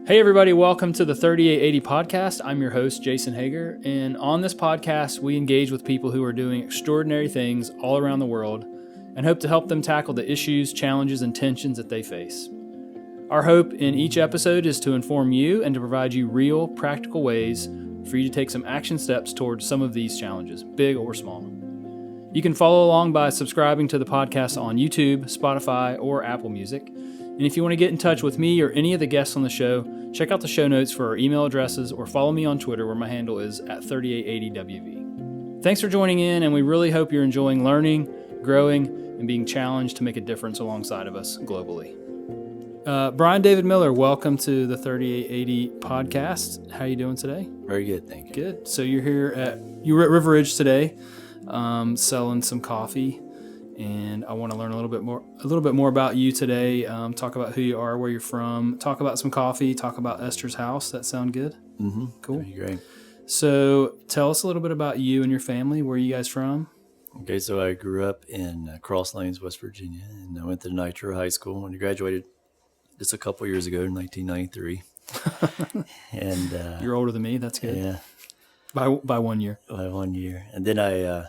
Hey everybody, welcome to the 3880 podcast. I'm your host, Jasonhager, and on this podcast, we engage with people who are doing extraordinary things all around the world and hope to help them tackle the issues, challenges, and tensions that they face. Our hope in each episode is to inform you and to provide you real, practical ways for you to take some action steps towards some of these challenges, big or small. You can follow along by subscribing to the podcast on YouTube, Spotify, or Apple Music. And if you want to get in touch with me or any of the guests on the show, check out the show notes for our email addresses or follow me on Twitter where my handle is @3880WV. Thanks for joining in, and we really hope you're enjoying learning, growing, and being challenged to make a difference alongside of us globally. Brian David Miller, welcome to the 3880 podcast. How are you doing today? Very good, thank you. Good. So you were at River Ridge today, selling some coffee. And I want to learn a little bit more about you today. Talk about who you are, where you're from. Talk about some coffee. Talk about Esther's house. That sound good? Mm-hmm. Cool. That'd be great. So tell us a little bit about you and your family. Where are you guys from? Okay, so I grew up in Cross Lanes, West Virginia, and I went to Nitro High School when I graduated just a couple years ago in 1993. And you're older than me. That's good. Yeah. By 1 year. By 1 year. And then when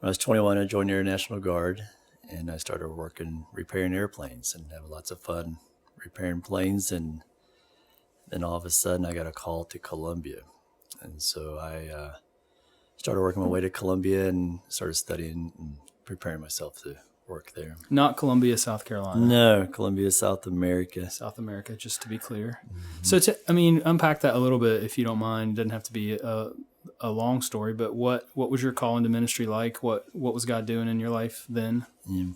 I was 21, I joined the Air National Guard, and I started working repairing airplanes and having lots of fun repairing planes. And then all of a sudden, I got a call to Colombia. And so I started working my way to Colombia and started studying and preparing myself to work there. Not Colombia, South Carolina. No, Colombia, South America. South America, just to be clear. Mm-hmm. So, unpack that a little bit if you don't mind. It doesn't have to be a long story, but what was your call into ministry like? What was God doing in your life then? Yeah.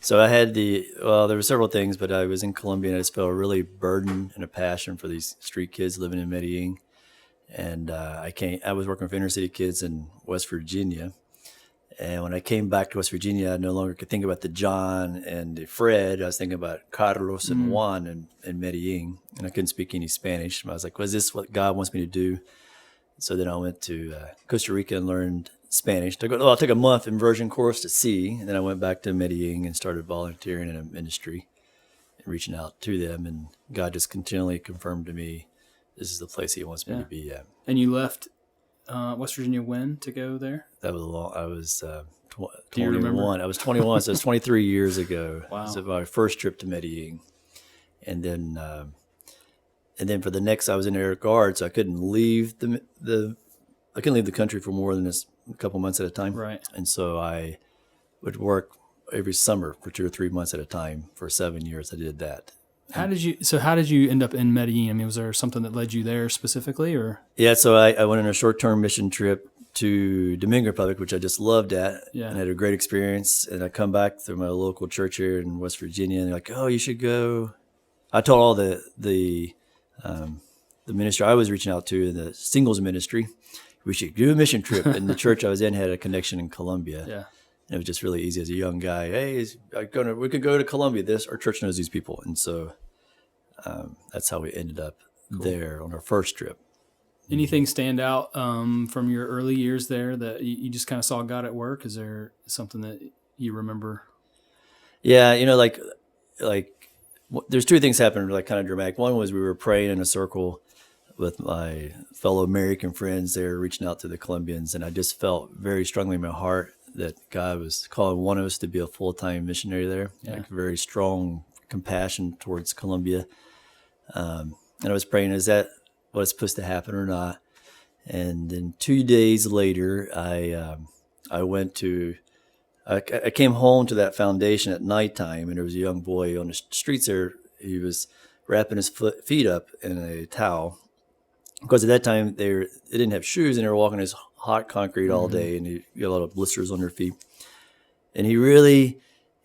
So I had there were several things, but I was in Colombia and I just felt a really burden and a passion for these street kids living in Medellin. And I was working with inner city kids in West Virginia. And when I came back to West Virginia, I no longer could think about the John and the Fred. I was thinking about Carlos and Juan in Medellin, and I couldn't speak any Spanish. I was like, "Was this what God wants me to do?" So then I went to Costa Rica and learned Spanish. I took a month immersion course to see, and then I went back to Medellin and started volunteering in a ministry and reaching out to them. And God just continually confirmed to me, this is the place He wants me to be at. And you left West Virginia when to go there? That was I was 21. Do you remember? I was 21, so it was 23 years ago. Wow. It was my first trip to Medellin. And then for the next, I was in Air Guard, so I couldn't leave the country for more than a couple months at a time. Right. And so I would work every summer for 2 or 3 months at a time for 7 years. I did that. How did you end up in Medellin? I mean, was there something that led you there specifically, or? Yeah, so I went on a short-term mission trip to Dominican Republic, which I just loved at, and had a great experience. And I come back through my local church here in West Virginia, and they're like, "Oh, you should go." I told all the ministry I was reaching out to, the singles ministry, we should do a mission trip. And the church I was in had a connection in Colombia. Yeah. And it was just really easy as a young guy. Hey, we could go to Colombia. Our church knows these people. And so that's how we ended up there on our first trip. Anything stand out from your early years there that you just kind of saw God at work? Is there something that you remember? Yeah, like there's two things happened, like kind of dramatic. One was we were praying in a circle with my fellow American friends there, reaching out to the Colombians, and I just felt very strongly in my heart that God was calling one of us to be a full-time missionary there. Yeah. Like very strong compassion towards Colombia. And I was praying, is that what's supposed to happen or not? And then 2 days later, I came home to that foundation at nighttime, and there was a young boy on the streets there. He was wrapping his feet up in a towel because at that time they didn't have shoes, and they were walking this hot concrete all day, and he got a lot of blisters on their feet. And he really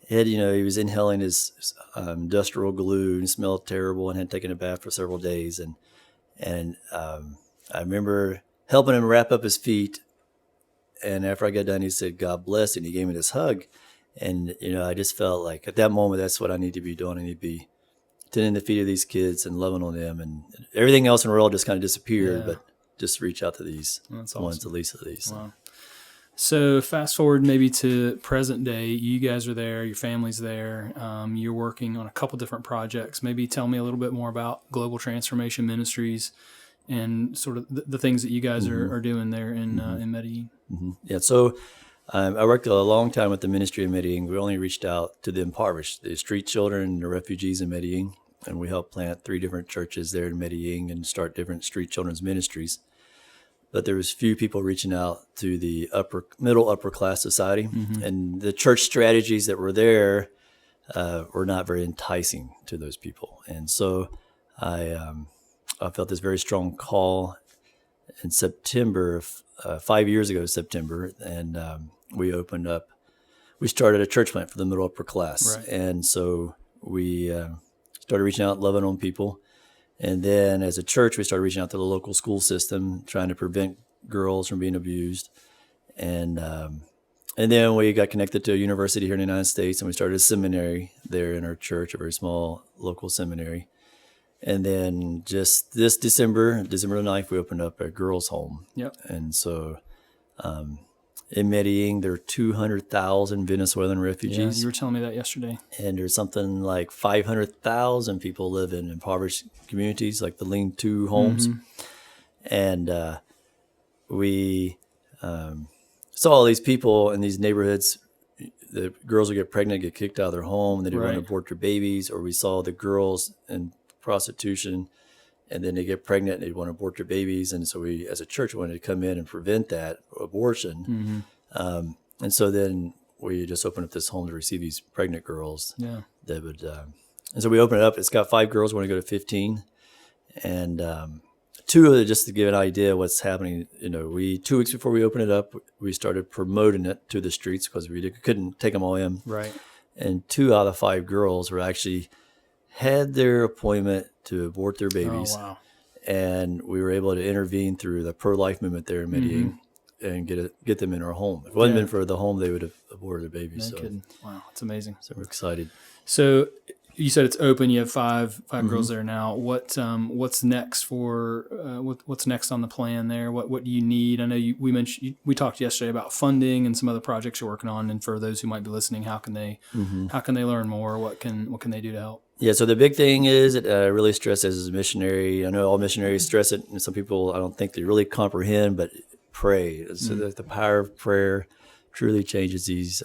had, he was inhaling his industrial glue and smelled terrible, and had taken a bath for several days. And I remember helping him wrap up his feet. And after I got done, he said, "God bless," and he gave me this hug. And, I just felt like at that moment, that's what I need to be doing. I need to be tending the feet of these kids and loving on them. And everything else in the world just kind of disappeared, but just reach out to these ones, at least of these. Wow. So fast forward maybe to present day, you guys are there, your family's there, you're working on a couple different projects. Maybe tell me a little bit more about Global Transformation Ministries and sort of the things that you guys are doing there in Medellin. Yeah, so I worked a long time with the ministry in Medellin. We only reached out to the impoverished, the street children, the refugees in Medellin, and we helped plant 3 different churches there in Medellin and start different street children's ministries. But there was few people reaching out to the upper class society, and the church strategies that were there were not very enticing to those people. And so I felt this very strong call in September, 5 years ago, September, and we started a church plant for the middle upper class. Right. And so we started reaching out, loving on people. And then as a church, we started reaching out to the local school system, trying to prevent girls from being abused. And then we got connected to a university here in the United States, and we started a seminary there in our church, a very small local seminary. And then just this December the 9th, we opened up a girls' home. Yep. And so in Medellin, there are 200,000 Venezuelan refugees. Yeah, you were telling me that yesterday. And there's something like 500,000 people live in impoverished communities, like the lean-to homes. And we saw all these people in these neighborhoods. The girls would get pregnant, get kicked out of their home, they didn't want to abort their babies. Or we saw the girls in prostitution, and then they get pregnant and they want to abort their babies. And so we, as a church, wanted to come in and prevent that abortion. And so then we just opened up this home to receive these pregnant girls. Yeah. That would, and so we opened it up. It's got 5 girls. We want to go to 15. And 2 of it, just to give an idea of what's happening, 2 weeks before we opened it up, we started promoting it to the streets because we couldn't take them all in. Right. And 2 out of 5 girls were actually had their appointment to abort their babies. Oh, wow. And we were able to intervene through the pro-life movement there in Medellin and get them in our home. If it wasn't been for the home, they would have aborted their babies. No kidding. Wow, that's amazing. So we're excited. So you said it's open. You have five girls there now. What's next for what's next on the plan there? What do you need? I know we talked yesterday about funding and some other projects you're working on. And for those who might be listening, how can they learn more? What can they do to help? Yeah, so the big thing is that I really stress as a missionary. I know all missionaries stress it, and some people I don't think they really comprehend, but pray. So that the power of prayer truly changes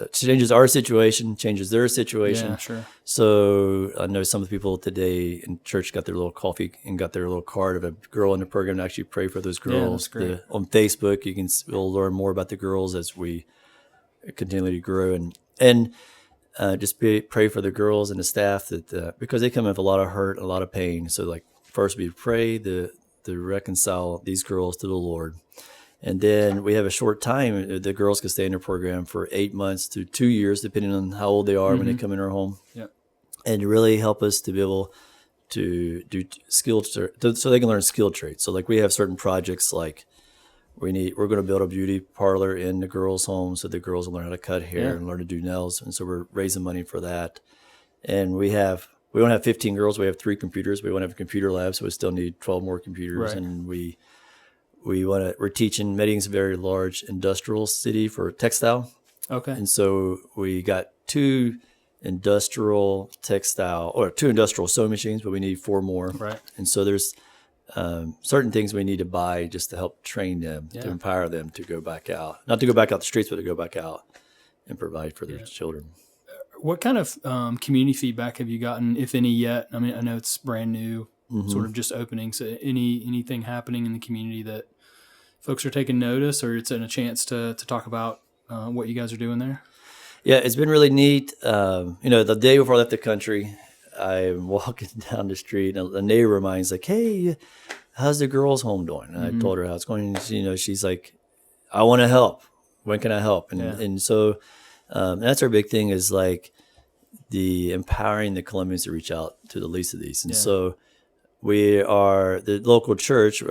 our situation, changes their situation. Yeah, sure. So I know some of the people today in church got their little coffee and got their little card of a girl in the program to actually pray for those girls. Yeah, that's great. On Facebook, we'll learn more about the girls as we continually grow and just pray for the girls and the staff that because they come with a lot of hurt, a lot of pain. So like first we pray to reconcile these girls to the Lord. And then we have a short time. The girls can stay in the program for 8 months to 2 years, depending on how old they are when they come in our home. Yep. And really help us to be able to do so they can learn skill traits. So like we have certain projects like we're going to build a beauty parlor in the girls' home so the girls will learn how to cut hair and learn to do nails. And so we're raising money for that. And we don't have 15 girls. We have 3 computers. We want to have a computer lab, so we still need 12 more computers. Right. And we're teaching. Medellín's a very large industrial city for textile. Okay. And so we got 2 industrial sewing machines, but we need 4 more. Right. And so there's certain things we need to buy just to help train them, to empower them to go back out, not to go back out the streets, but to go back out and provide for their children. What kind of community feedback have you gotten, if any, yet? I mean, I know it's brand new, sort of just opening. So anything happening in the community that folks are taking notice, or it's a chance to talk about what you guys are doing there? Yeah, it's been really neat. The day before I left the country, I'm walking down the street, and a neighbor of mine's like, "Hey, how's the girls' home doing?" And I told her how it's going. She's like, "I want to help. When can I help?" And so that's our big thing is like the empowering the Colombians to reach out to the least of these. And so we are the local church.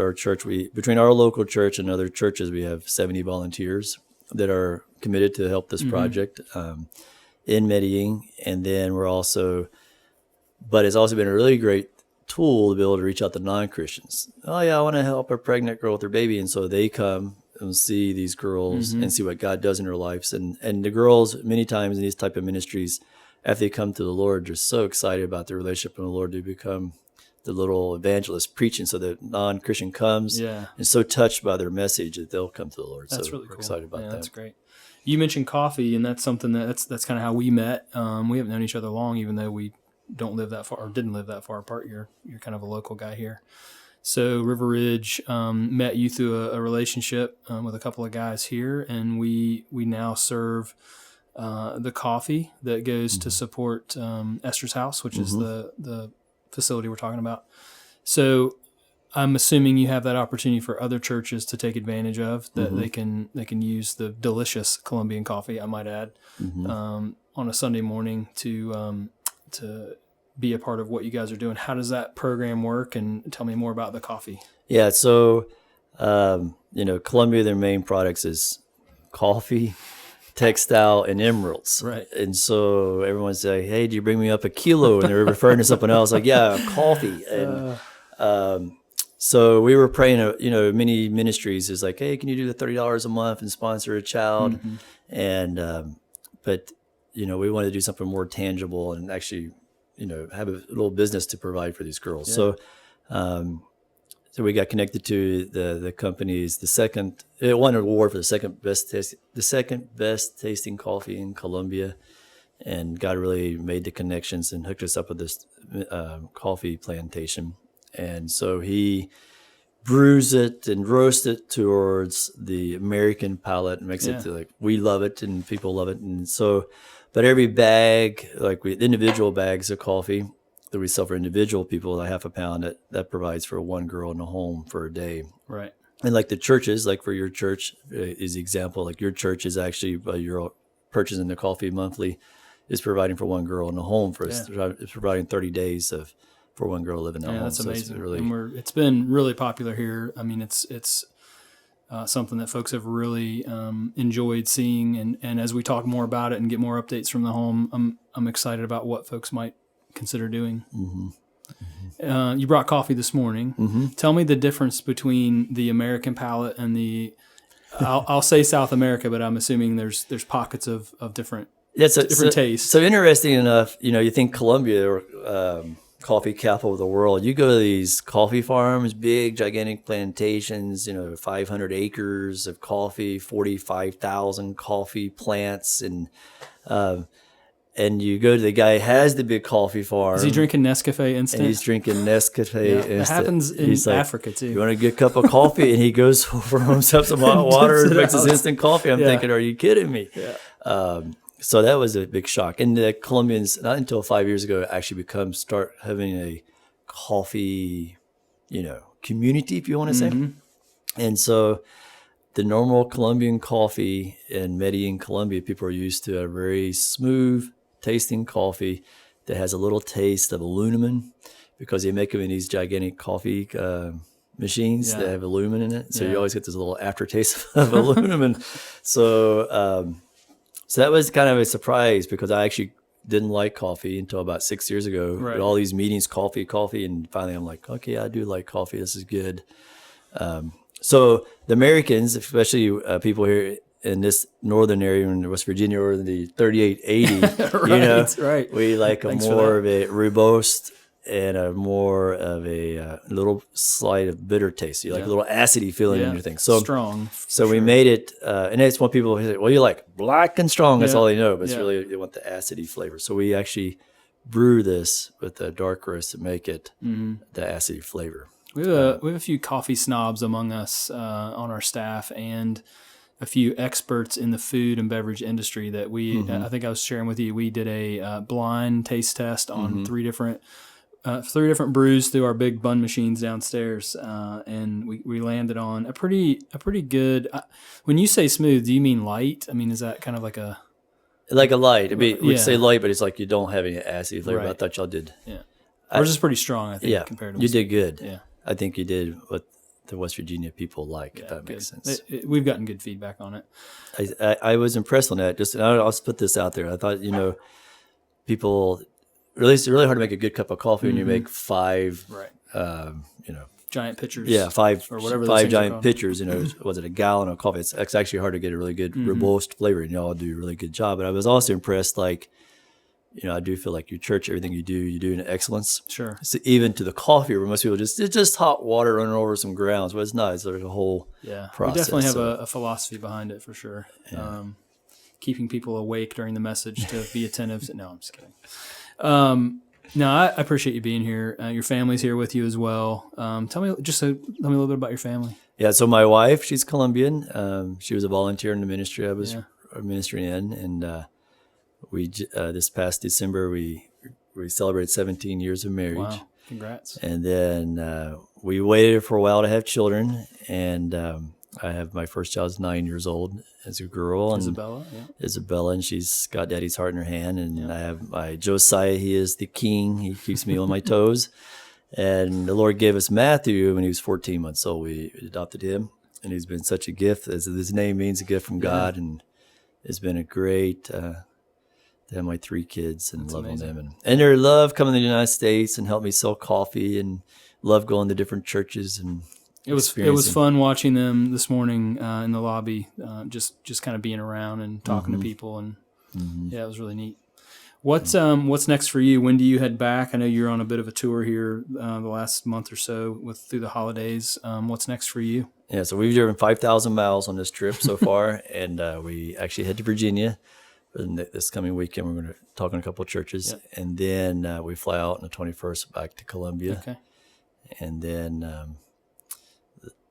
Between our local church and other churches, we have 70 volunteers that are committed to help this project in Medellin. And then but it's also been a really great tool to be able to reach out to non-Christians. Oh yeah, I want to help a pregnant girl with her baby. And so they come and see these girls and see what God does in their lives. And the girls, many times in these type of ministries, after they come to the Lord, they're so excited about their relationship with the Lord, they become the little evangelist preaching. So the non-Christian comes and so touched by their message that they'll come to the Lord. That's so really we're cool. excited about that. That's great. You mentioned coffee, and that's something that's kind of how we met. We haven't known each other long, even though we don't live that far or didn't live that far apart. You're kind of a local guy here. So River Ridge met you through a relationship with a couple of guys here, and we now serve the coffee that goes to support Esther's house, which is the facility we're talking about. So I'm assuming you have that opportunity for other churches to take advantage of, that they can use the delicious Colombian coffee, I might add, on a Sunday morning to be a part of what you guys are doing. How does that program work? And tell me more about the coffee. Yeah. So, Colombia, their main products is coffee, textile, and emeralds. Right. And so everyone's like, hey, do you bring me up a kilo? And they're referring to something else like, yeah, coffee. And, so we were praying, many ministries is like, hey, can you do the $30 a month and sponsor a child? And, but we wanted to do something more tangible and actually, have a little business to provide for these girls. Yeah. So we got connected to the companies. It won an award for the second best tasting coffee in Colombia, and God really made the connections and hooked us up with this coffee plantation. And so he brews it and roasts it towards the American palate and makes it to, like, we love it and people love it. And so, but every bag, individual bags of coffee that we sell for individual people, a half a pound, that provides for one girl in a home for a day. Right. And like the churches, like for your church is the example, like your church is actually, you're purchasing the coffee monthly, is providing for one girl in a home for us. It's providing 30 days for one girl living at home. That's amazing. So and it's been really popular here. I mean, it's something that folks have really enjoyed seeing. And as we talk more about it and get more updates from the home, I'm excited about what folks might consider doing. You brought coffee this morning. Tell me the difference between the American palate and the, I'll say South America, but I'm assuming there's pockets of different tastes. So interesting enough, you think Colombia or coffee capital of the world. You go to these coffee farms, big, gigantic plantations, 500 acres of coffee, 45,000 coffee plants. And you go to the guy who has the big coffee farm. Is he drinking Nescafe instant? And he's drinking Nescafe instant. It happens in Africa too. You want a good cup of coffee? And he goes over himself some hot water and makes his instant coffee. I'm thinking, are you kidding me? Yeah. So that was a big shock. And the Colombians, not until 5 years ago, actually start having a coffee, community, if you want to say. And so the normal Colombian coffee in Medellin, Colombia, people are used to a very smooth tasting coffee that has a little taste of aluminum, because they make them in these gigantic coffee machines that have aluminum in it. So you always get this little aftertaste of aluminum. And so that was kind of a surprise, because I actually didn't like coffee until about 6 years ago. Right. All these meetings, coffee. And finally I'm like, okay, I do like coffee. This is good. So the Americans, especially people here in this northern area in West Virginia, or the 3880, right. We like more of a robust and a more of a little slight of bitter taste. You like a little acidy feeling in your thing. So strong. So we made it, and that's what people say, well, you like black and strong. That's all they know, but it's really, they want the acidy flavor. So we actually brew this with the dark roast to make it the acidy flavor. We have a few coffee snobs among us on our staff, and a few experts in the food and beverage industry that I think I was sharing with you. We did a blind taste test on three different brews through our big bun machines downstairs, and we landed on a pretty good. When you say smooth, do you mean light? I mean, is that kind of like a light? We'd say light, but it's like you don't have any acid flavor. Right. I thought y'all did. Yeah, ours is pretty strong. I think compared to you did good. Yeah, I think you did what the West Virginia people like. If that makes sense. We've gotten good feedback on it. I was impressed on that. I'll put this out there. I thought people it's really hard to make a good cup of coffee when you make 5, Right. Giant pitchers. Yeah, 5 or whatever. 5 giant pitchers. Was it a gallon of coffee? It's actually hard to get a really good robust flavor, and y'all do a really good job. But I was also impressed, like, I do feel like your church, everything you do in excellence. Sure. So even to the coffee, where most people it's just hot water running over some grounds. But it's not. There's a whole process. We definitely have a philosophy behind it for sure. Yeah. Keeping people awake during the message to be attentive. No, I'm just kidding. No, I appreciate you being here. Your family's here with you as well. Tell me a little bit about your family. Yeah, so my wife, she's Colombian. She was a volunteer in the ministry I was ministering in, and we this past December we celebrated 17 years of marriage. Wow, congrats! And then we waited for a while to have children, and I have my first child is 9 years old as a girl. And Isabella, and she's got daddy's heart in her hand. And I have my Josiah, he is the king. He keeps me on my toes. And the Lord gave us Matthew when he was 14 months old. We adopted him, and he's been such a gift. As his name means, a gift from God. And it's been a great to have my 3 kids and love on them. And their love coming to the United States and help me sell coffee, and love going to different churches and It was fun watching them this morning in the lobby, just kind of being around and talking to people, and it was really neat. What's next for you? When do you head back? I know you're on a bit of a tour here the last month or so through the holidays. What's next for you? Yeah, so we've driven 5,000 miles on this trip so far, and we actually head to Virginia this coming weekend. We're going to talk in a couple of churches, and then we fly out on the 21st back to Colombia. Okay, and then.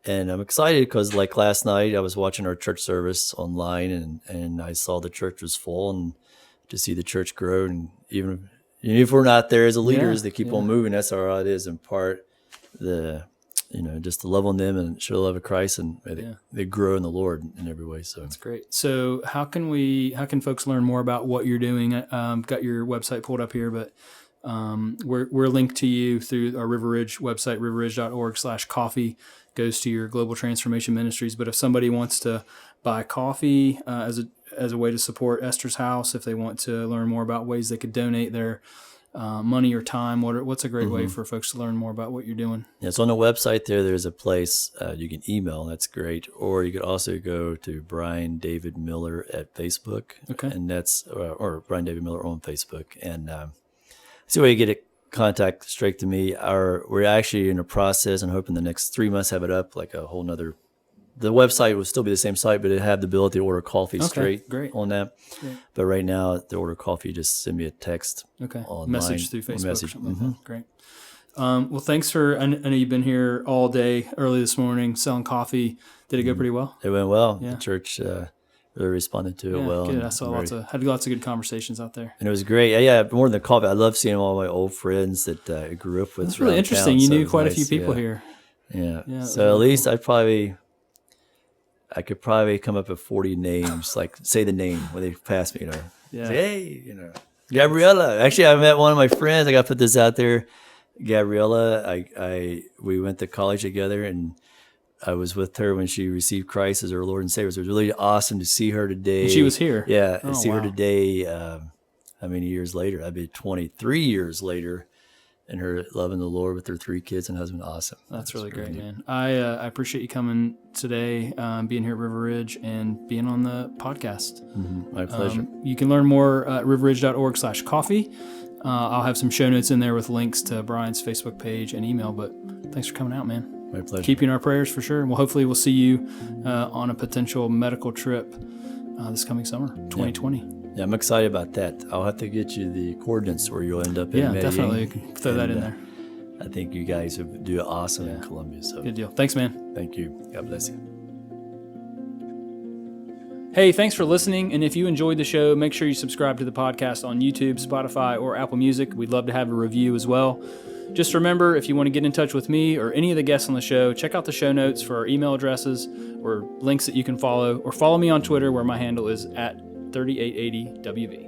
And I'm excited because, like, last night I was watching our church service online, and I saw the church was full, and to see the church grow, and even if we're not there as a leaders, they keep on moving. That's how it is. In part, just to love on them and show the love of Christ, and they grow in the Lord in every way. So that's great. So how can folks learn more about what you're doing? Got your website pulled up here, but we're linked to you through our River Ridge website, riverridge.org/coffee. Goes to your Global Transformation Ministries. But if somebody wants to buy coffee as a way to support Esther's house, if they want to learn more about ways they could donate their money or time, what's a great way for folks to learn more about what you're doing? Yeah, so on the website there's a place you can email. That's great. Or you could also go to Brian David Miller at Facebook. Okay. And that's or Brian David Miller on Facebook. And see where you get it. Contact straight to me. We're actually in a process and hoping the next 3 months have it up, like a whole nother. The website will still be the same site, but it have the ability to order coffee straight on that. Great. But right now, to order coffee, just send me a text. Okay. Online, message through Facebook or something like that. Great. Well, thanks I know you've been here all day, early this morning, selling coffee. Did it go pretty well? It went well. Yeah. The church really responded to it well. Good. I saw had lots of good conversations out there. And it was great. Yeah, more than the coffee. I love seeing all my old friends that I grew up with. It's really interesting. You knew quite a few people here. Yeah. So at least cool. I could probably come up with 40 names, like say the name when they pass me, Say, hey, Gabriella. Actually, I met one of my friends. I got to put this out there. Gabriella, we went to college together, and I was with her when she received Christ as her Lord and Savior. So it was really awesome to see her today. And she was here. Yeah, to see her today. How many years later? That'd be 23 years later, and her loving the Lord with her 3 kids and husband. Awesome. That's really great, man. I appreciate you coming today, being here at River Ridge, and being on the podcast. My pleasure. You can learn more at riverridge.org/coffee. I'll have some show notes in there with links to Brian's Facebook page and email. But thanks for coming out, man. My pleasure. Keep you in our prayers for sure. Well, hopefully we'll see you on a potential medical trip this coming summer, 2020. Yeah, I'm excited about that. I'll have to get you the coordinates where you'll end up in Medellin. Definitely. Throw that in there. I think you guys would do awesome in Colombia. So good deal. Thanks, man. Thank you. God bless you. Hey, thanks for listening. And if you enjoyed the show, make sure you subscribe to the podcast on YouTube, Spotify, or Apple Music. We'd love to have a review as well. Just remember, if you want to get in touch with me or any of the guests on the show, check out the show notes for our email addresses or links that you can follow, or follow me on Twitter where my handle is at 3880WV.